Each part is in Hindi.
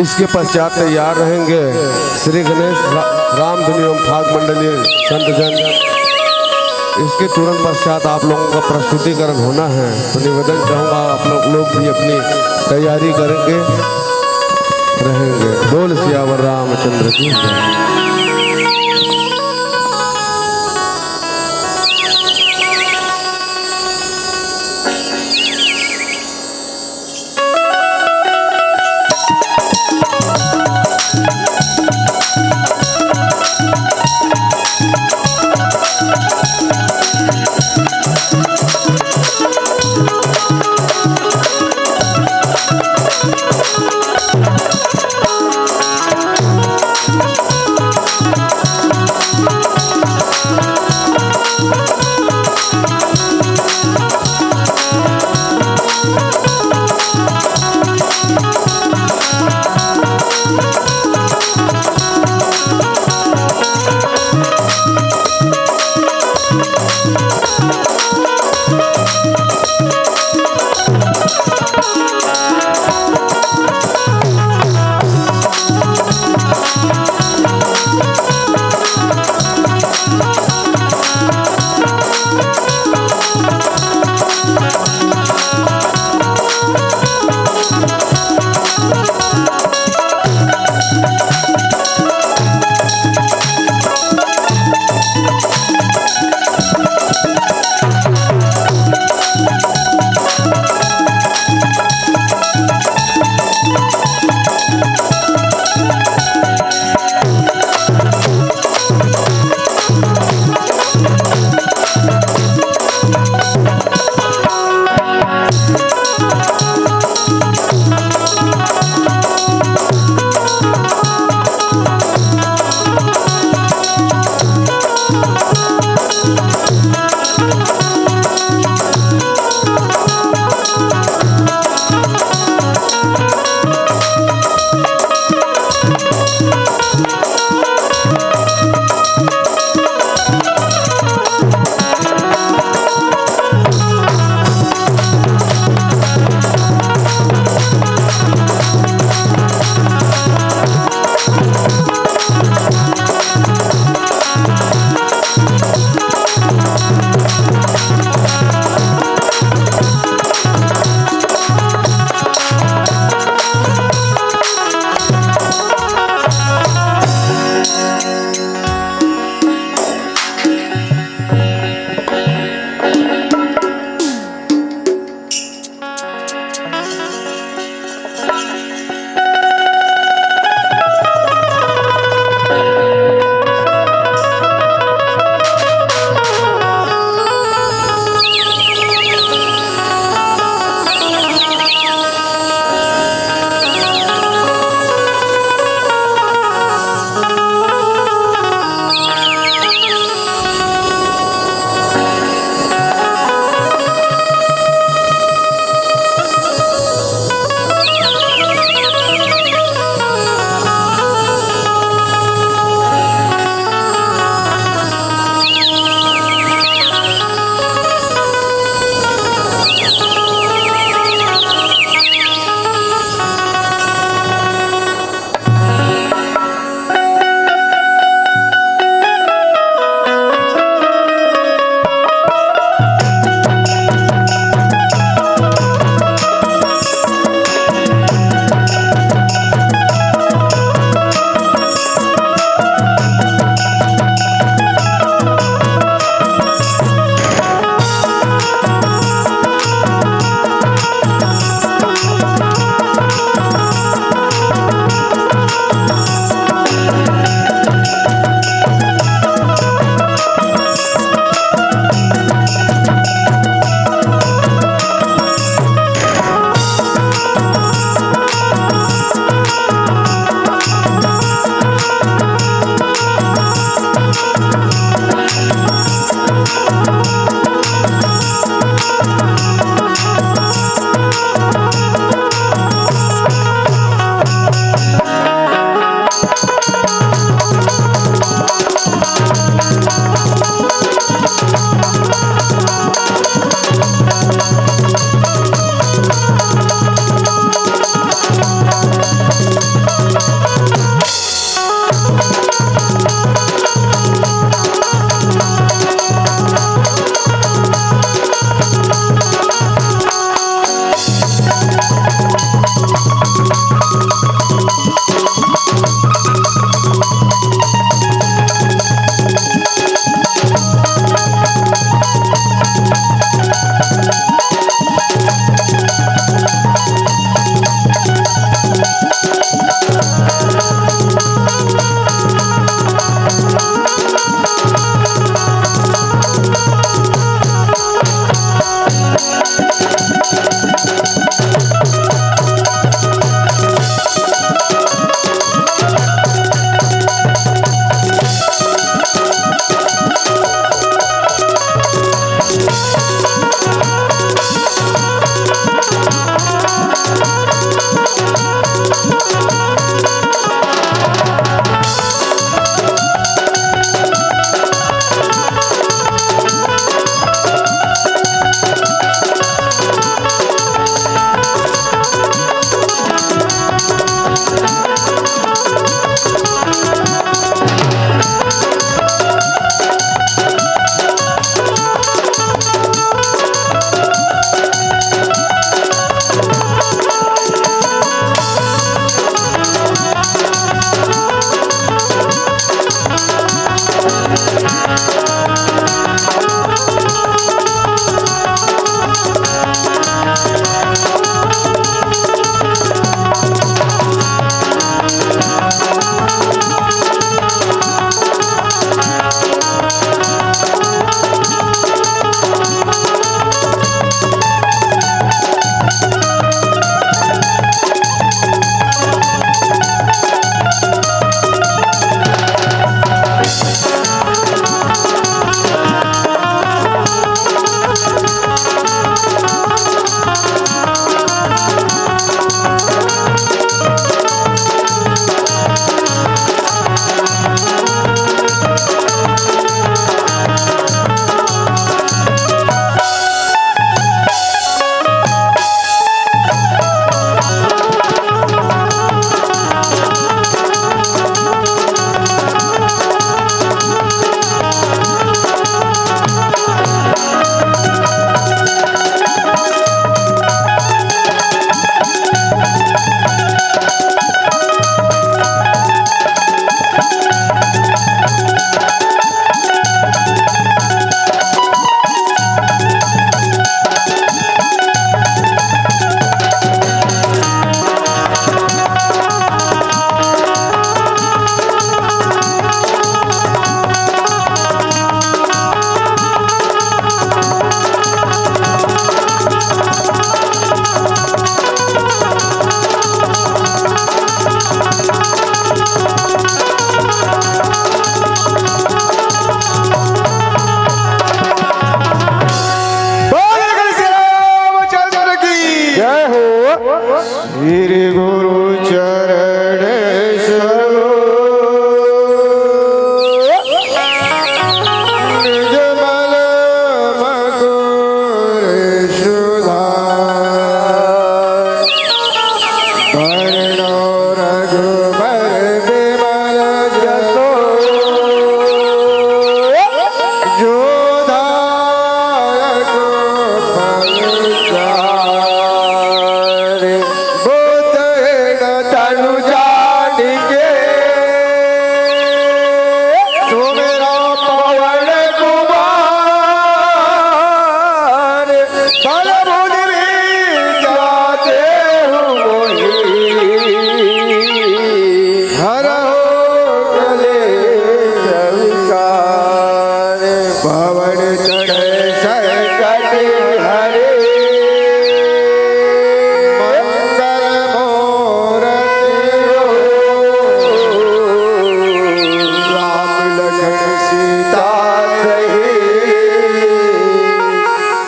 इसके पश्चात तैयार रहेंगे श्री गणेश रामधुनी एवं फाग मंडलीय संतजन। इसके तुरंत पश्चात आप लोगों का प्रस्तुतिकरण होना है, तो निवेदन चाहूँगा आप लोग भी अपनी तैयारी करेंगे रहेंगे। बोल सियावर रामचंद्र की जय।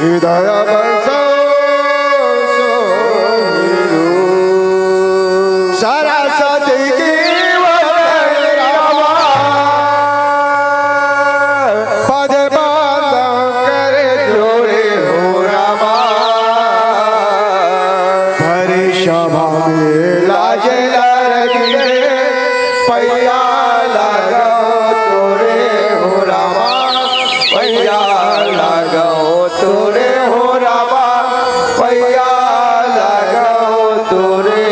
हृदय बसो सरस्वती की पद बांध कर जोड़े हो रामा भरी सभा में लाज लगे पैया लगाओ तोरे हो रामा पैया लगाओ तोरे हो रामा पैया लगाओ तोरे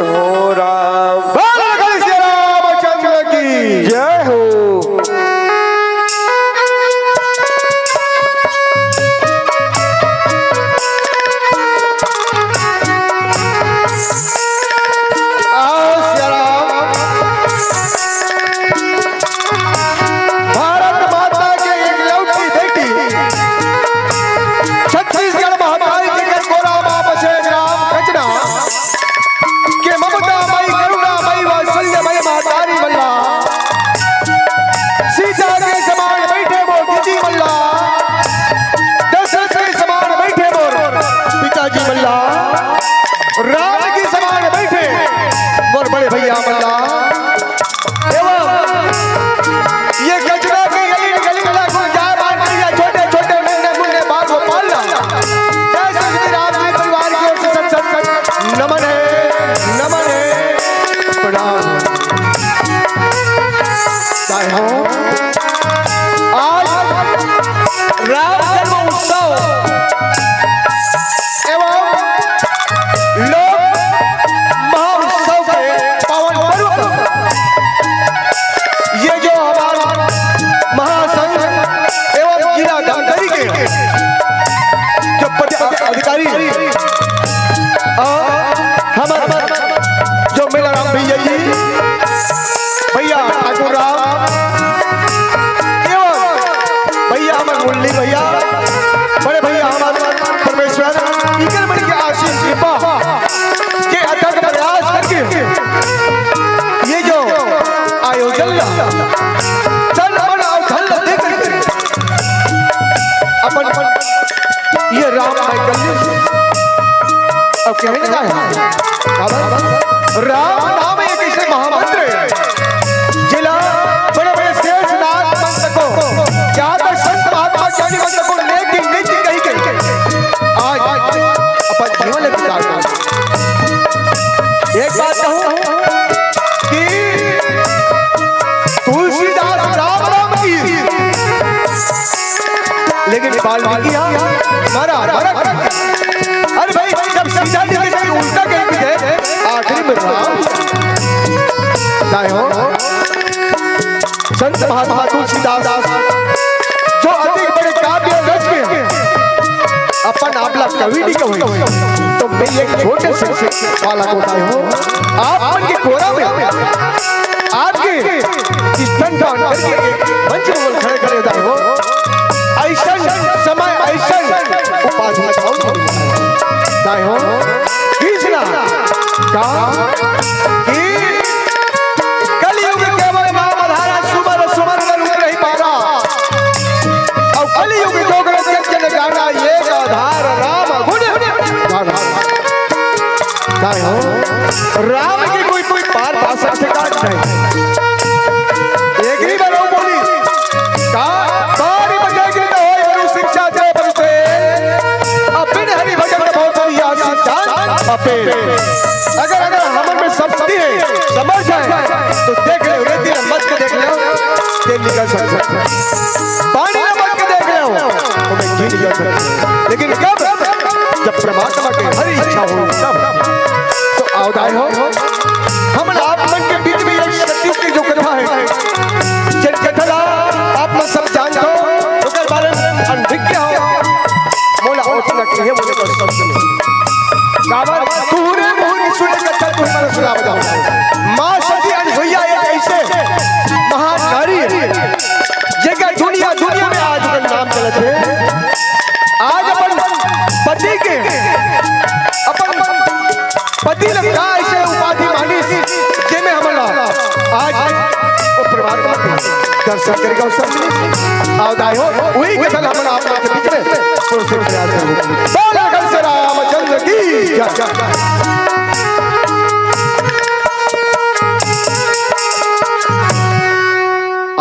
हो राम। बोल श्री रामचंद्र की जय हो। राम की समान बैठे मोर बड़े भैया मल्ला एवं ये गजरा की गली गली को जा मान दिया छोटे छोटे नन्हे मुन्ने बाल को पालना जैसे श्री राम जी परिवार की ओर से सत नमन है प्रणाम। आज राम जन्म उत्सव एवं लोक महोत्सव के पावन पर्व पर ये जो हमारा महासंघ एवं जिला धमतरी के जो अधिकारी हमारे जो मेला राम भैया जी भैया ठाकुर राम एवं भैया हमारे मुरली भैया बड़े भैया हमारे परमेश्वर इनके बड़ी के आशीष कृपा के अथक प्रयास करके ये जो आयोजन तन मन और धन देकर अपन ये राम अब कहने का है राम नाम एक ऐसे महामंत्र जिला बड़े बड़े शेष नाथ मंत्र को क्या संत महात्मा ज्ञानी मंत्र को लेकिन नीति कही गई आज अपन जीवन में गुजार एक बात कहूं कि तुलसीदास राम राम की लेकिन वाल्मीकि मरा अरे भाई जब सीता जी के उल्टा कह थे आखिरी में राम हो संत महात्मा तुलसीदास जो अधिक बड़े काव्य रच के अपन आपला कवि नहीं कहो तो मैं एक छोटे से वाला को हो आप के कोरा में आपके स्तन का मंच पर खड़े खड़े होता हो ऐसा समय ऐसा उपाधि हो कृष्णा का कलयुग केवल नाम आधारा सुमर सुमर कर नहीं पारा और कलयुग जोगर जन गाना ये आधार राम गुण हो राम की कोई पार पा सकते का नहीं एक ही बार बोली का बारी बजेगी तो होए बड़ी शिक्षा दे बरसे अपन हरि भजन बहुत बढ़िया सिद्धांत अपे अगर हमन में शक्ति है समझ है तो देख ले रेती में मत के देख ले तेल निकल सकता पानी में मत के देख ले तो मैं घी निकल सकता लेकिन कब जब परमात्मा की हरी इच्छा हो तब तो अवधाय हो हम आप मन के बीच में एक शक्ति की जो कथा है जन कथा आप लोग सब जानते हो उसके बारे में अनभिज्ञ हो मोला और लगती है मुझे बस सब गावर पूरे मुंह सुने कथा तुम्हारा सुना बताओ मां सती अनसुईया एक ऐसे महान नारी है जगह दुनिया में आज का नाम चलत है आज दर्शन करेगा उस समय आओ दाई हो वही कथन हम आपके बीच में प्रोसेस प्रयास करेंगे बोल कर से रामचंद्र की जय।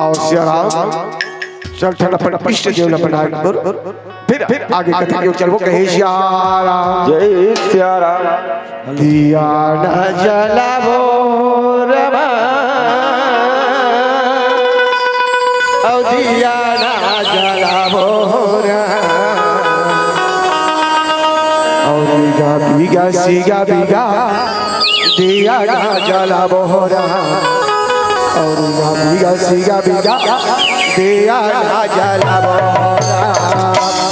आओ सिया राम चल ठन अपन इष्ट देव ल बनाए फिर आगे कथा की ओर चलबो कहे सिया राम जय सिया राम। दिया न जलावो रमा औ दिया न जलावो और बीगा सीगा बीगा दिया न जलावो और बीगा सीगा बीगा दिया न जलावो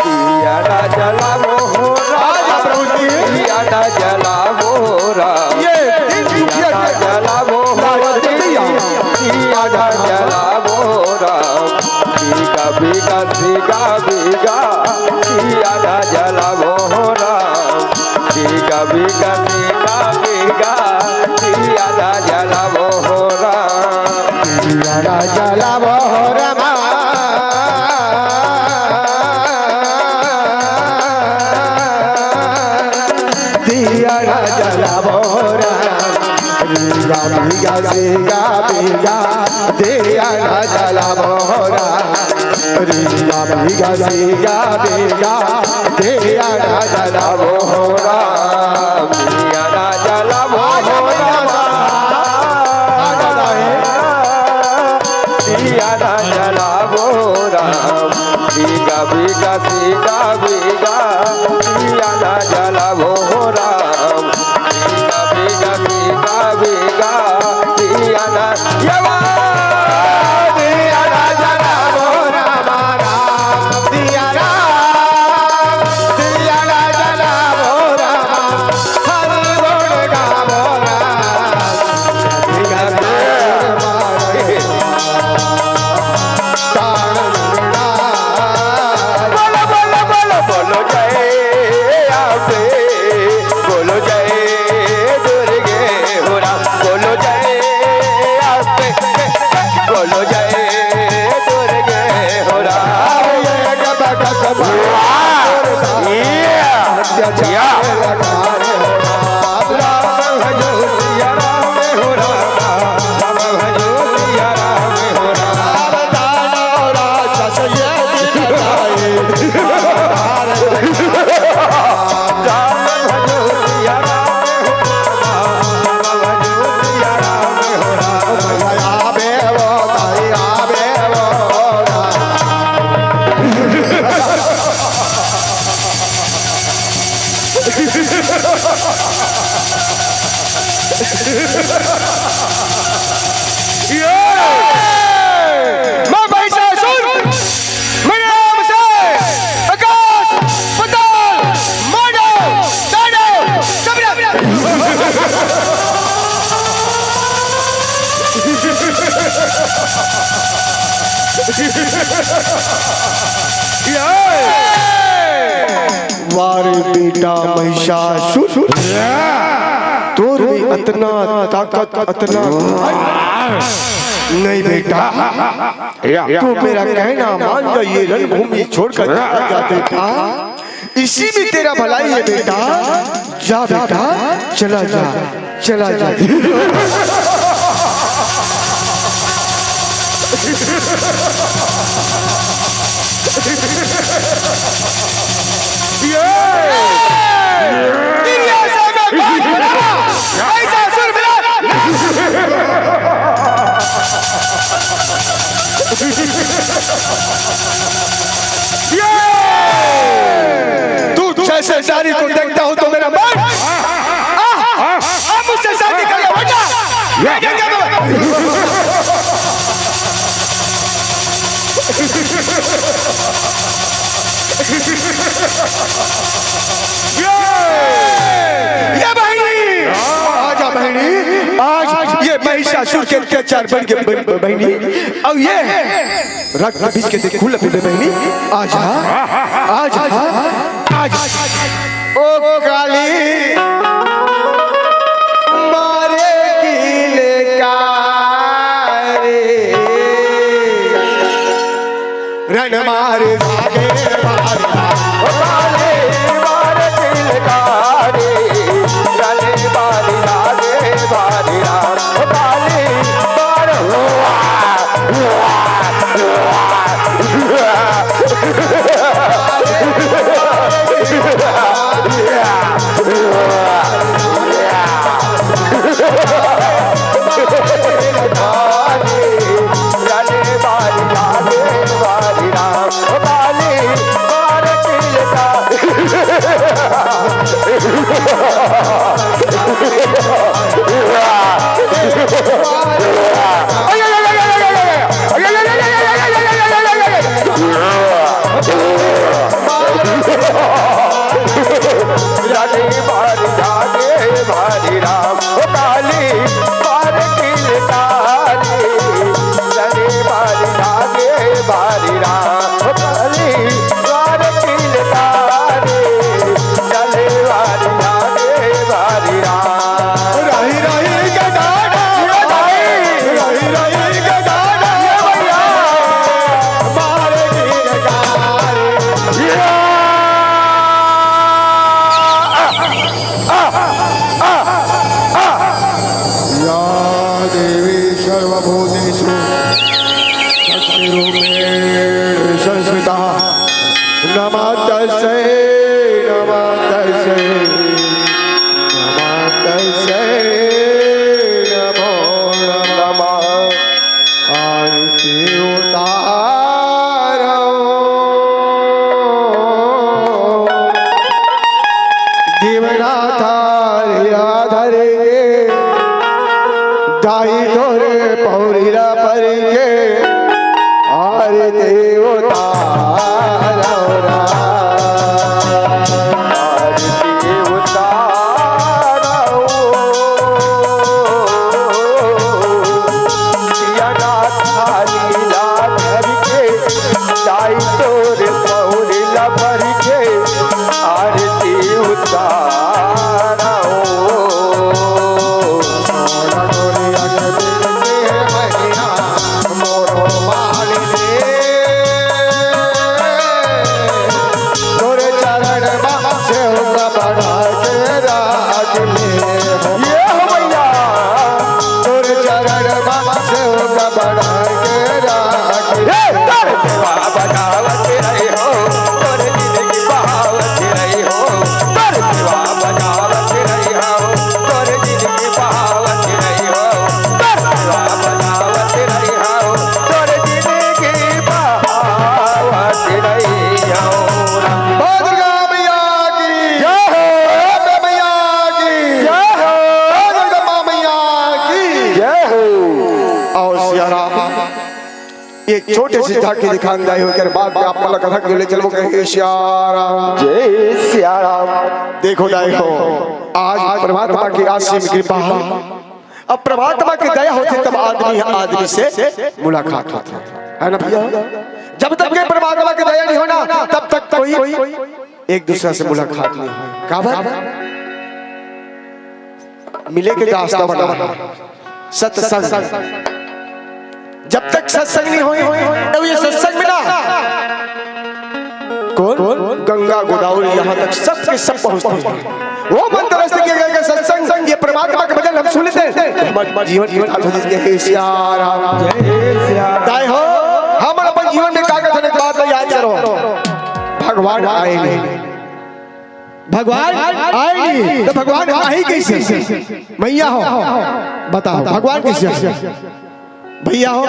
दिया ना जलावो राम प्रभु जी दिया ना जलावो राम ये दिया ना जलावो दिया ना जलावो राम बीगा बीगा सीगा बीगा दिया ना जलावो राम बीगा बीगा सीगा बीगा दिया ना जलावो राम दिया न जलावो रमा दिया न जलावो रीगा बीगा सीगा बीगा दिया न जलावो रीगा बीगा सीगा बीगा दिया न जलावो राम दिया ना जलावो दिया ना जलावो राम बीगा बीगा सीगा बीगा दिया ना जलावो राम बीगा बीगा सीगा बीगा दिया ना यवा दिया न जलावो रामा राम दिया न जलावो रामा हरि बोल गावो राम दिया बोलो जय आपे बोलो जय दुर्गे हो राम बोलो जय आपे बोलो जय दुर्गे हो राम मैं महिषासुर मेरे नाम से आकाश पाताल मानव दानव वारे बेटा महिषासुर तोर में इतना ताकत इतना नहीं बेटा तू मेरा कहना मान जा ये रणभूमि छोड़कर जा बेटा इसी में तेरा भलाई है बेटा जा बेटा चला जा चला जा तू जैसे नारी को देखता हूं तो मेरा मन मुझसे शादी कर लो ये बहनी आजा बहनी आज ये महिषासुर के अत्याचार बन के बहनी अब ये रक्त बीच के देख खुल पे बहनी आजा आजा आजा ओ काली मारे की ले का रे चले बार जागे भारी राम ओ काली बार किलकारी चले बार जागे भारी राम ओ काली बार किलकारी चले बार जागे भारी राम रही रही गदाना रही रही गदाना भैया मारे किलकारी या देवी सर्वभूतेषु शक्तिरूपेण संस्थिता नमस्तस्यै नमस्तस्यै नमस्तस्यै नमो नमः आरती उतारो दीवनाथारिया धरे दाई तोरे पौरीला परिगे आरती उतारो आरती उतारो सिया नाथ लीला धर के जाई तोरे पौरीला भर के आरती उतारो मोरो माली तोरे चरण से बना के राज ले ये हो भैया तोरे चरण से बना के राज ले सेवा बजावत रही हो तोरे जिंदगी बहावत रही हो तोरे सेवा बजावत रही हो तोरे जिंदगी बहावत रही हो तोरे सेवा बजावत रही हो तोरे जिंदगी बहावत रही हो दुर्गा मैया की जय हो अम्बे मैया की जय हो दुर्गा मैया की जय हो और सियारा एक छोटे से झांकी दिखाई होकर बाद में आप मला कथा के ले चलो कहे सियारा जय सिया राम देखो दाई हो आज परमात्मा की असीम कृपा अब परमात्मा की दया होती तब आदमी से मुलाकात होती है ना भैया जब तक के परमात्मा की दया नहीं होना तब तक कोई एक दूसरे से मुलाकात नहीं हो काबर मिले के रास्ता बना सत्संग जब तक सत्संग नहीं होई तब ये सत्संग मिला कौन गंगा गोदावरी यहाँ तक सब के सब पहुँचते हैं वो मंत्र रस्त किया गया कि सत्संग ये परमात्मा के भजन हम सुनते हैं तो हमारे जीवन की बात हो जाती है सिया राम दाई हो हम अपन जीवन में कागज होने की बात याद करो भगवान आए नहीं भगवान आए नहीं तो भगवान आई कैसे मैया हो बताओ भगवान कैसे भैया हो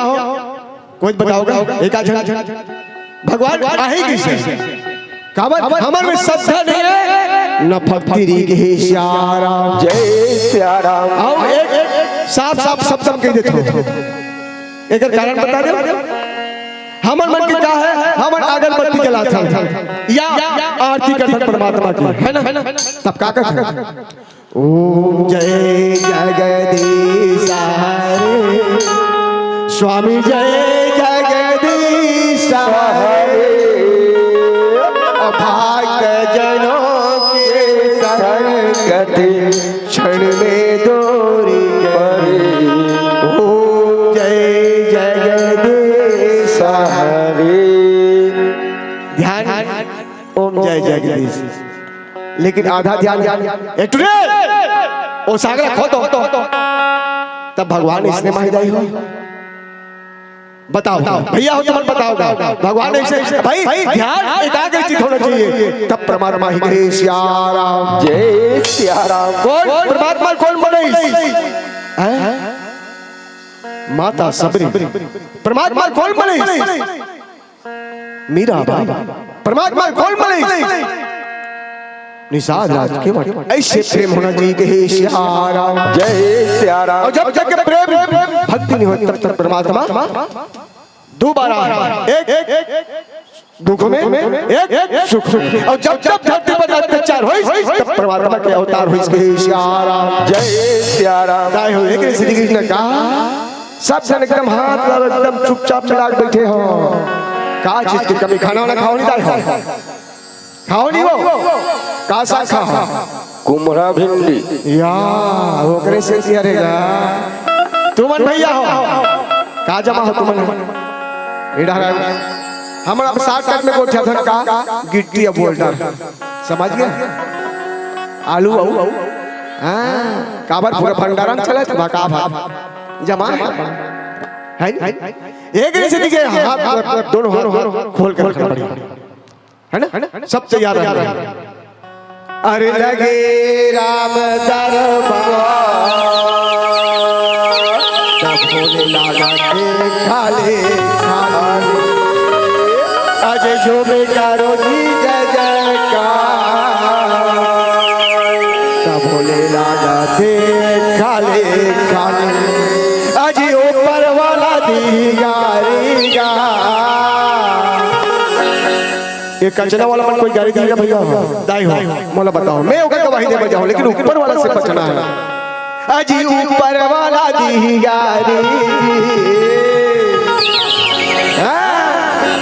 कोई बताओगा एक आध भगवान आए कैसे हमारे में श्रद्धा नहीं है न भक्ति री के सिया राम जय सिया राम आओ एक साफ साफ शब्द कह देते हो एक कारण बता दो हमर मन के क्या है हमर अगरबत्ती जलाता या आरती करता परमात्मा की है ना तब का करता ओम जय जगदीश हरे स्वामी जय जगदीश हरे अभाग्य जनों के संगत क्षण में दूरी गई ओम जय जगदीश हरे ध्यान ओम जय जगदीश लेकिन आधा ध्यान ओ सागर खो तो तब भगवान इसने महिदाई हो बताओ भैया हो तुम बताओगा भगवान ऐसे भाई ध्यान एकाग्रचित होना चाहिए तब परमात्मा ही कहे सिया राम जय सिया राम कौन परमात्मा कौन बने माता सबरी परमात्मा कौन बने मीरा परमात्मा कौन बने निषाद राज के वट ऐसे प्रेम होना चाहिए कि हे सिया राम जय सिया राम और जब तक प्रेम भक्ति नहीं होती तब तक परमात्मा दोबारा एक दुख में एक सुख। और जब जब धरती पर अत्याचार होई तब परमात्मा के अवतार होई के श्याम राम जय सिया राम। दाई हो एक श्री कृष्ण ने कहा सब जन एकदम हाथ लगा एकदम चुपचाप चला बैठे हो का चीज की कमी खाना वाला खाओ नहीं दाई हो खाओ नहीं वो का सा खा कुमरा भिंडी या वो करे से किया रहेगा तुमन भैया हो का जमा हो तुमन इधर हमारा 60 में गोठा धन का गिट्टी अब बोल्डर समझ गए आलू आऊ हां काबर पूरा भंडारण चले तो का भाव जमा है एक ही से दिखे हाथ दोनों हाथ खोल कर रखना पड़ेगा है ना सब तैयार है। अरे लगे राम दरबार तब बोले लागा खाले खाले अजय जो बेचारो जी जय जयकार तब बोले लागा खाले खाले अजय ऊपर वाला दी गा ये कंचना वाला मन कोई गाड़ी देगा भैया दाई हो मोला बताओ मैं ओकर गवाही दे बजाऊं लेकिन ऊपर वाला से बचना है अजी ऊपर वाला दी गाड़ी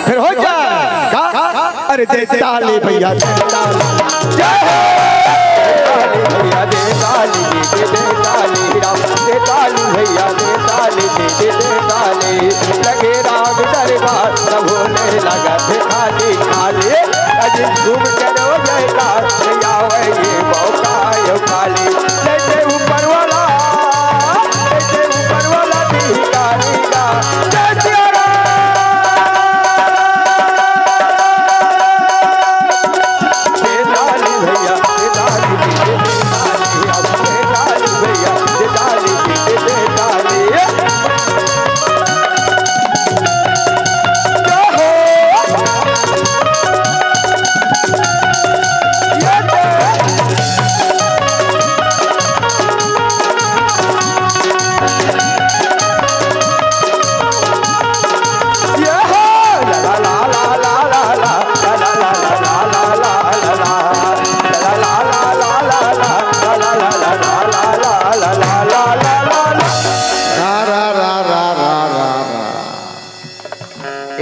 फिर हो जाए अरे दे ताली भैया दे ताली जय भैया दे ताली दे ताली राम दे ताली भैया दे ताली दे ताली लगे राम दरबार न भोले लगा थे खाली खाली अजी घूम करो जयकार आवे ये मौका यो खाली जैसे ऊपर वाला भिखारी का जय सिया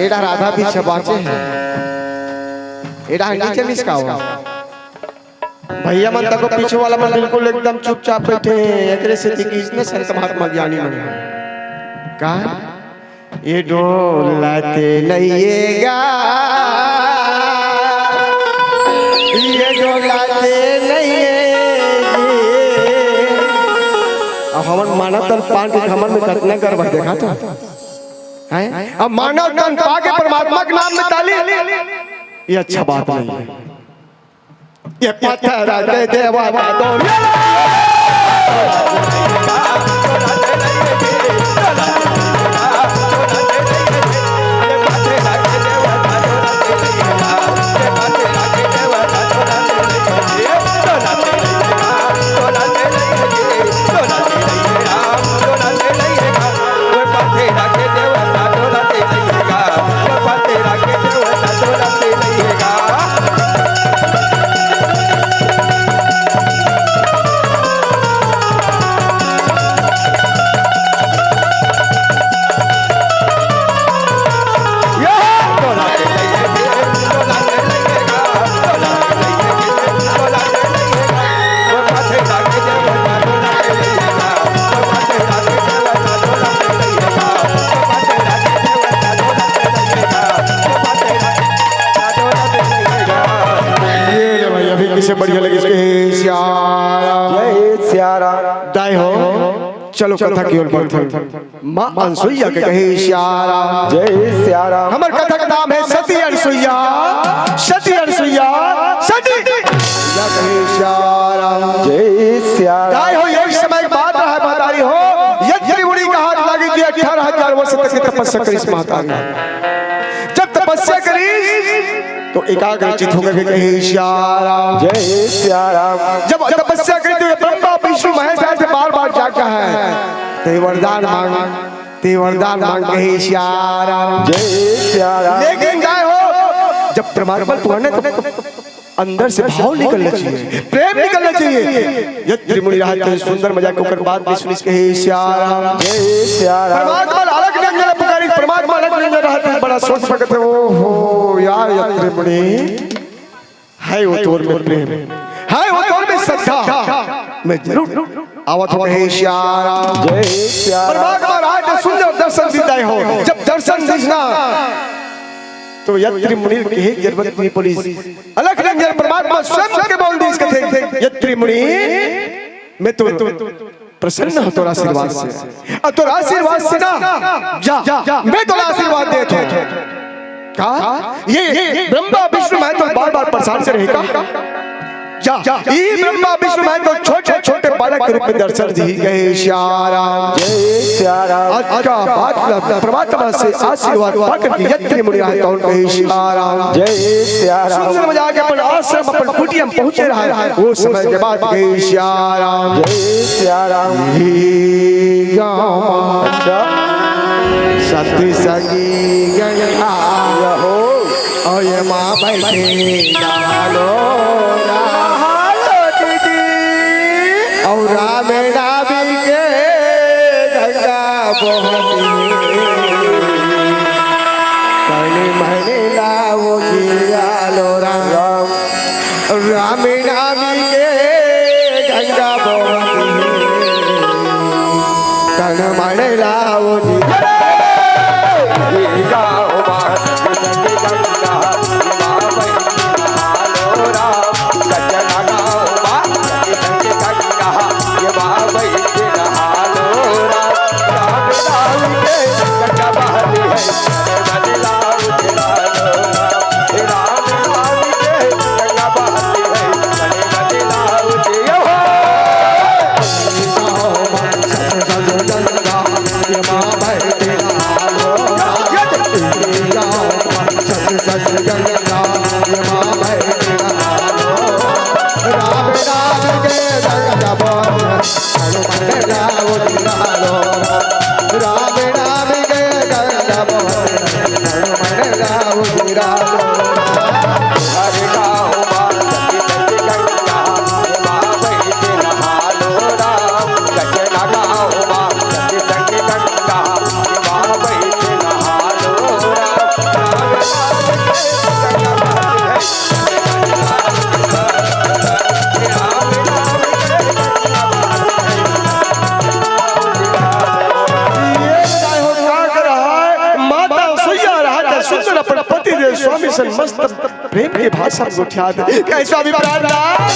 एडा राधा भी छबाचे हैं एडा नीचे लिखा हुआ भैया मन तक पीछे वाला मन बिल्कुल एकदम चुपचाप बैठे एकरे से कृष्ण संत महात्मा ज्ञानी मन का ये डोलते लइएगा ये डोलते लइएगा अब हमन मानव तन पान के घमन में कितना गर्व देखा तो है अब मानव तन पाके परमात्मा के नाम में ताली ये अच्छा बात नहीं है ये पत्थर दे देवा दो बढ़िया लगे इसके जय सिया राम दाई हो चलो कथा की ओर बढ़ते मां अनसुईया के कहे सिया राम जय सिया राम। हमार कथा का नाम है सती अनसुईया सती अनसुईया सती या कहे सिया राम जय सिया राम। दाई हो एक समय की बात रहा बतारी हो यज्ञ मुनि का हाथ लगी कि 18000 वर्ष तक की तपस्या करी इस माता ने जब तपस्या करी तो एकाग्रचित होकर के कहे सिया राम जय सिया राम। जब तपस्या करी तो ब्रह्मा विष्णु महेश से बार-बार जागा है ते वरदान मांग कहे सिया राम जय सिया राम। लेकिन गाय हो जब परमात्मा तू आने तो अंदर से भाव निकलना चाहिए, प्रेम निकलना चाहिए। यत्रि मुनि रहते सुंदर मजाक होकर बात भी सुनी के हे श्याम जय श्याम। परमात्मा अलग निरंजन पुकारी, परमात्मा अलग निरंजन रहते बड़ा सोच सकते हो यार। यत्रि मुनि है वो तोर में प्रेम, है वो तोर में श्रद्धा, मैं जरूर आवत हो हे श्याम जय श्याम। परमात्मा राज सुंदर दर्शन दीदाई हो, जब दर्शन दिखना तो यत्रि मुनि के जरूरत नहीं पड़ी। अलग निरंजन परमात्मा स्वयं के बोल दी इसके थे यत्रि मुनि मैं तो प्रसन्न हो तोरा आशीर्वाद से, और तोरा आशीर्वाद से ना जा मैं तोरा आशीर्वाद देता हूं। कहा ये ब्रह्मा विष्णु मैं तो बार-बार परेशान से रहेगा जा ये ब्रह्मा विष्णु मैं तो छोटे-छोटे बालक के रूप में दर्शन दी गए श्याम जय श्याम। आज का बात परमात्मा से आशीर्वाद पाकर के यत्रि मुनि आए कौन कहे श्याम जय श्याम। सुंदर मजा के अपन आश्रम अपन कुटिया में पहुंचे रहा है, वो समय के बाद कहे श्याम जय श्याम। सती सगी गंगा हो और ये माँ बैठे डालो और राम नामी के गंगा बहती कहीं महीने लाओ गिरालो राम, राम नामी के गंगा बहती कहीं महीने लाओ मस्त प्रेम की भाषा गोठिया दे कैसा भी प्रार्थना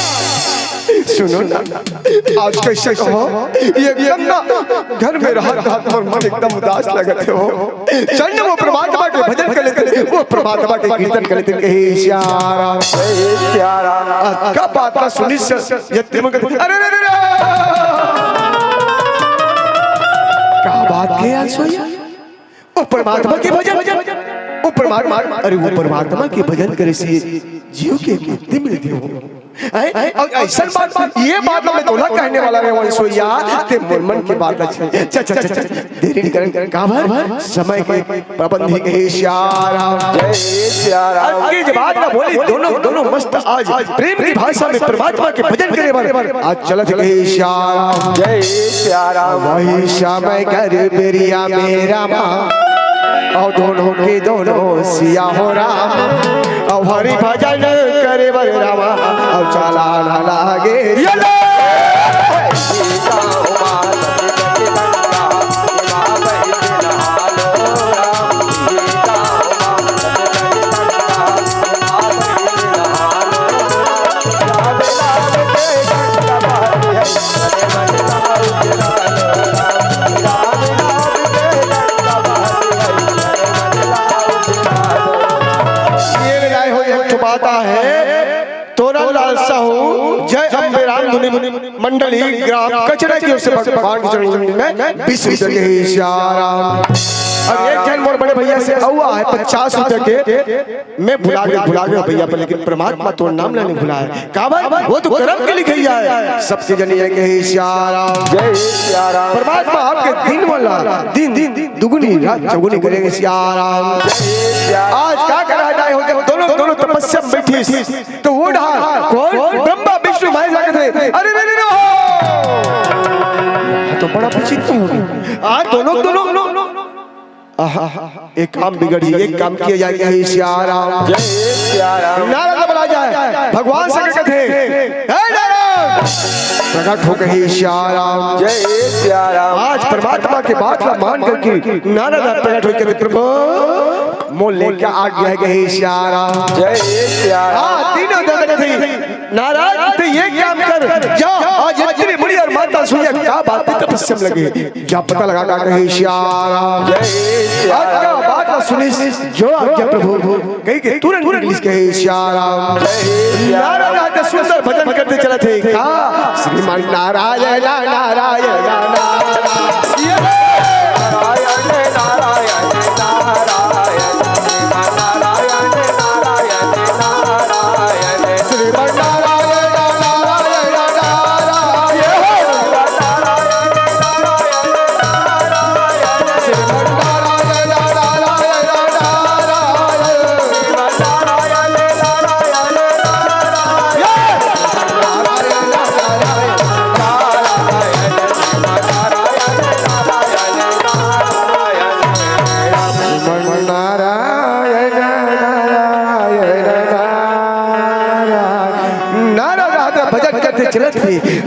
सुनो ना आज कैसे कहो ये गंगा घर में रहत और मन एकदम उदास लगते हो चल वो परमात्मा के भजन कर लेते, वो परमात्मा के कीर्तन कर लेते हे श्याम हे श्याम। का बात ना सुनी यत्रि मुनि अरे का बात किया सोया वो परमात्मा के भजन वो परमात्मा अरे वो परमात्मा के भजन करे से जीव के मुक्ति मिलती हो। ऐसा बात ये बात मैं तोला कहने वाला है वो सोया ते मन की बात है चल देरी नहीं करें का भर समय के पाबंदी के श्याम जय श्याम। आज की बात ना बोली दोनों मस्त आज प्रेम की भाषा में परमात्मा के भजन करे वाले आज चलत के श्याम जय श्याम। वही श्याम कर बेरिया मेरा माँ और दोनों के दोनों सिया हो राम और हरि भजन करे बर रामा और चला ना लागे मंडली ग्राम कचरा की ओर से भगवान के चरणों में 20 रुपए के श्याम। अब एक जन मोर बड़े भैया से हुआ है 50 रुपए के मैं भुला गया भैया पर, लेकिन परमात्मा तो नाम नहीं भुलाया का भाई वो तो कर्म के लिखे है सबके जन ये के श्याम जय श्याम। परमात्मा आपके दिन वाला दिन दुगुनी रात चौगुनी करेंगे श्याम। आज क्या करा जाए हो जब दोनों दोनों तपस्या में बैठी तो वो ढाल कौन ब्रह्मा विष्णु महेश जाके थे। अरे नहीं नहीं तो बड़ा विचित्र हो गया। आज दोनों एक काम बिगड़ गया, एक काम किया जाएगा। हे श्याम राम जय सिया राम नारा बोला जाए भगवान से कहते प्रकट हो गए श्याम राम जय सिया राम। आज परमात्मा के बात का मान करके नारद प्रकट होकर प्रभु मोल लेके आ गया है। हे श्याम राम जय सिया राम। तीनों दादा थे नाराज तो ये काम कर जा आज इतनी बड़ी और माता सुनिए क्या बात है तपस्या में लगे क्या पता लगा का कहे श्याम राम जय सिया आज का बात ना सुनी जो आज्ञा प्रभु कहीं के तुरंत इंग्लिश कहे श्याम राम नाराज आते सुंदर भजन करते चले थे कहा श्रीमान नारायण नारायण नारायण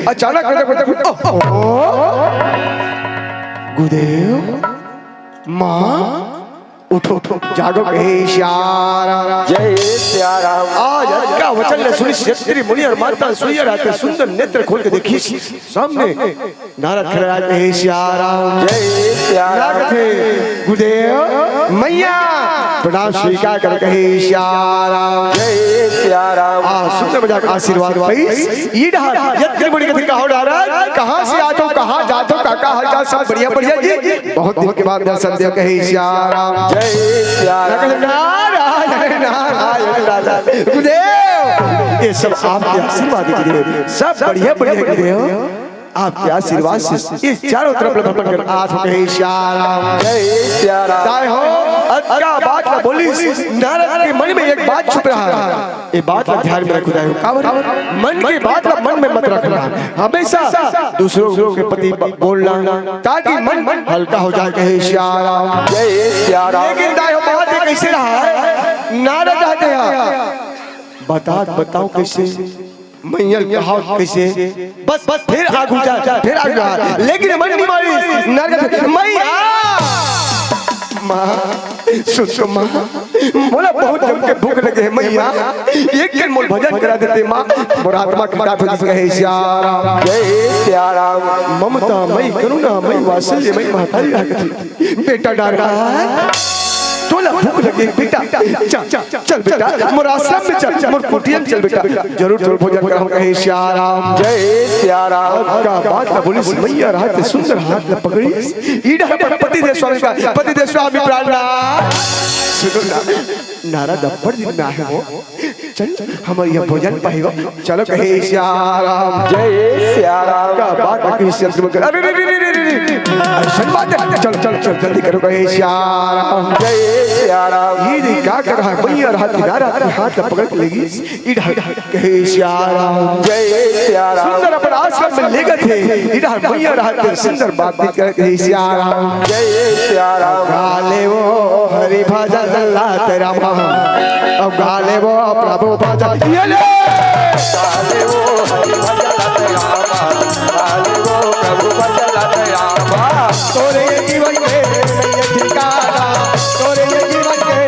अचानक गुरुदेव माँ उठो जागो कहे श्याम जय सिया राम। आज का वचन ने सुनी क्षत्रिय मुनि और माता सुइया रहते सुंदर नेत्र खोल के देखी सामने नारद खड़े राज कहे श्याम जय सिया राम। गुरुदेव मैया प्रणाम स्वीकार कर कहे श्याम जय सिया राम। सुंदर मजाक आशीर्वाद ये बड़ी कथी कहो नाराज कहाँ से आते हो कहाँ जाते हो काका हालचाल सब बढ़िया बढ़िया जी बहुत दिन के बाद दर्शन दिया कहे श्याम जय सिया राम। नारायण नारायण गुरुदेव ये सब आपके आशीर्वाद गुरुदेव सब बढ़िया बढ़िया गुरुदेव आपके आशीर्वाद से इस चारों तरफ भ्रमण कर आज कहे श्याम जय सिया राम। ताई हो क्या बात ना बोली नारद के मन में एक बात छुप रहा है ये बात का ध्यान में रखो मन की बात ना मन में मत रखना हमेशा दूसरों के प्रति बोलना ताकि मन हल्का हो जाए कहे श्याम जय सिया राम। लेकिन ताई हो बात कैसे रहा है नारद रहते हैं बताओ कैसे मैया कहा कैसे बस फिर आगू जा फिर आगू जा लेकिन मन नहीं मारी नारद मैया माँ सुन माँ बोला बहुत जम के भूख लगे है मैया एक दिन मोल भजन करा देते माँ मोर आत्मा की बात हो जिसका है श्याम जय सिया राम। ममता मई करुणा मई वात्सल्य मई महतारी राखती बेटा डाल रहा है तोला भूख लगे बेटा चल बेटा मोर आश्रम में चल मोर कुटिया में चल बेटा जरूर भोजन कर हम कहे श्याम जय सिया राम। का बात ना बोली मैया रात सुंदर हाथ में पकड़ी ईडा पर पति देव स्वामी का पति देव स्वामी प्राणनाथ सुनो ना नारद अपर दिन में आए हो चल हमारे यहाँ भोजन पाएगा चलो कहे श्याम जय सिया राम। का बात किसी यंत्र में कर अरे ऐसा बात है चल जल्दी करो कहे श्याम जय सिया राम। ये क्या कर रहा है मैया रात नारद हाथ में पकड़ लेगी ईडा कहे श्याम जय सिया राम। सुंदर अपन आश्रम में ले गए थे इधर मैया रहते सुंदर बात भी करके श्याम जय सिया राम। गाले वो हरि भजन अल्लाह तेरा मां अब गाले वो प्रभु भजन ये ले गाले वो हरि भजन तेरा मां गाले वो प्रभु भजन तेरा मां तोरे जीवन के नैया ठिकाना तोरे जीवन के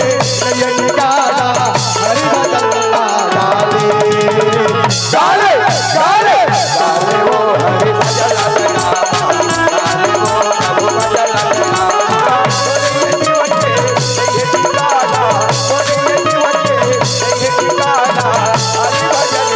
नैया ठिकाना हरि भजन गाले गाले गाले वो हरि भजन तेरा मां गाले वो प्रभु भजन तेरा मां तोरे जीवन के नैया ठिकाना तोरे जीवन के नैया ठिकाना हरि भजन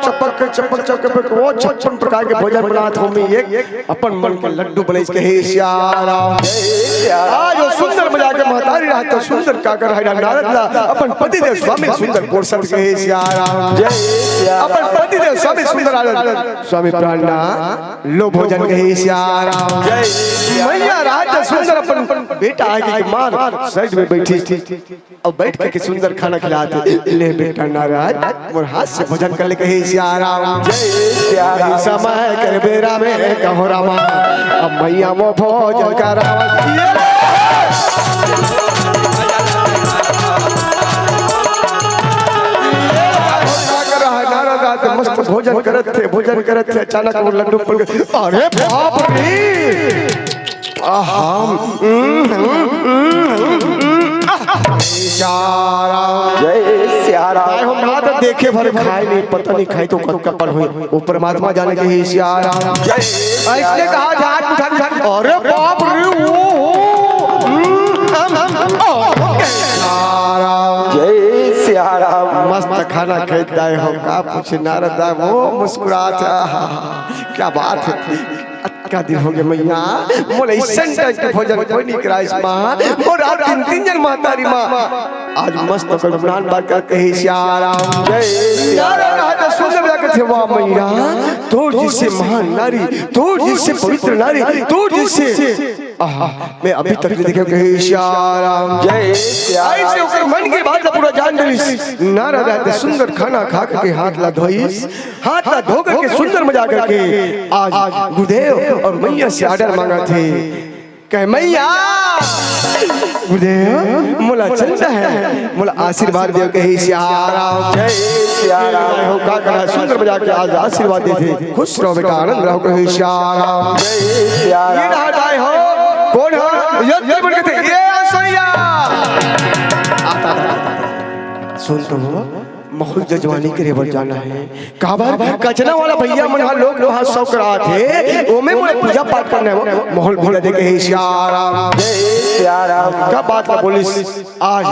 चपक चपक वो 56 प्रकार के भोजन बनात हो में एक अपन मन के लड्डू बने के हे सियारा आज वो सुंदर मजा के महतारी रहा तो सुंदर का कर है नारद ला अपन पति देव स्वामी सुंदर पोषण के हे सियारा अपन पति देव स्वामी सुंदर आनंद स्वामी प्राणना लो भोजन के हे सियारा मैया राज सुंदर अपन बेटा आगे की मार साइड में बैठी और बैठ के सुंदर खाना खिलाते ले बेटा नाराज और हाथ से भोजन कर ले कहे सियाराम जय समय कर बेरा में कहो रामा अब मैया वो भोजन करावा मस्त भोजन करत थे अचानक वो लड्डू पड़ गए अरे बाप रे जय सियाराम हम ना तो देखे भर खाए नहीं पता नहीं खाए तो कब कपन हुई वो परमात्मा जाने के ही सियाराम इसने कहा झाट उठा अरे बाप रे जय सियाराम मस्त खाना खाता हो का पूछ नारद वो मुस्कुराता क्या बात है क्या दिन हो गया मैया मोले सेंटर के भोजन कोई नहीं करा इस मां और रात तीन जन मातारी मां आज मस्त कर गुणान बात करते हैं सियाराम जय सियाराम राजा सुंदर जाके थे वाह मैया तो जिससे महान नारी तो जिससे पवित्र नारी तो जिससे मैं अभी तक नहीं देखा कहीं सियाराम जय सियाराम ऐसे ऊपर मन की बात पूरा जान रही नारा रहते सुंदर खाना खा के हाथ ला धोईस हाथ ला धो करके सुंदर मजा करके आज गुरुदेव और मैया से ऑर्डर मांगा थे कहे मैया गुरुदेव मोला चलता है मोला आशीर्वाद दे कहे सियाराम जय सियाराम हो का करा सुंदर मजा के आज आशीर्वाद देते खुश रहो बेटा आनंद रहो कहे सियाराम जय सियाराम ये हटाए हो कौन हो ये बोल के थे ये सोया आता सुन तो महल जजवानी के रेवर जाना है काबर कचना वाला भैया मन लोग वहां सब करा थे वो में मुझे पूजा पाठ करना है महल भूला दे के सियाराम जय सियाराम क्या बात है पुलिस आज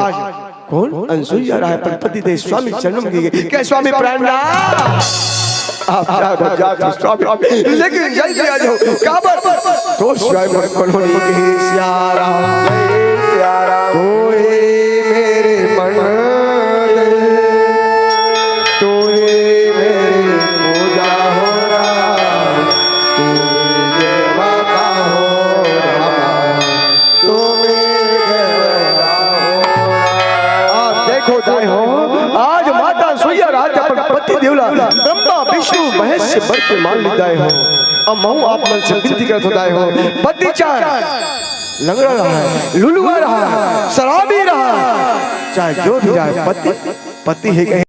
कौन अनसुईया रहा है पति दे स्वामी जन्म दिए क्या स्वामी प्राणनाथ आप जा स्वामी लेकिन जल्दी आ जाओ काबर तो स्वामी कौन के सियाराम जय सियाराम कोई मेरे मन आज माता सोया रात अपन पति देवला ब्रह्मा विष्णु महेश से बढ़ के मान लिदाए हो अब महू आप मन से विनती करत होदाए हो पति चाहे लंगड़ा रहा है लुलुआ रहा है शराबी रहा चाहे जो भी रहा पति है कहे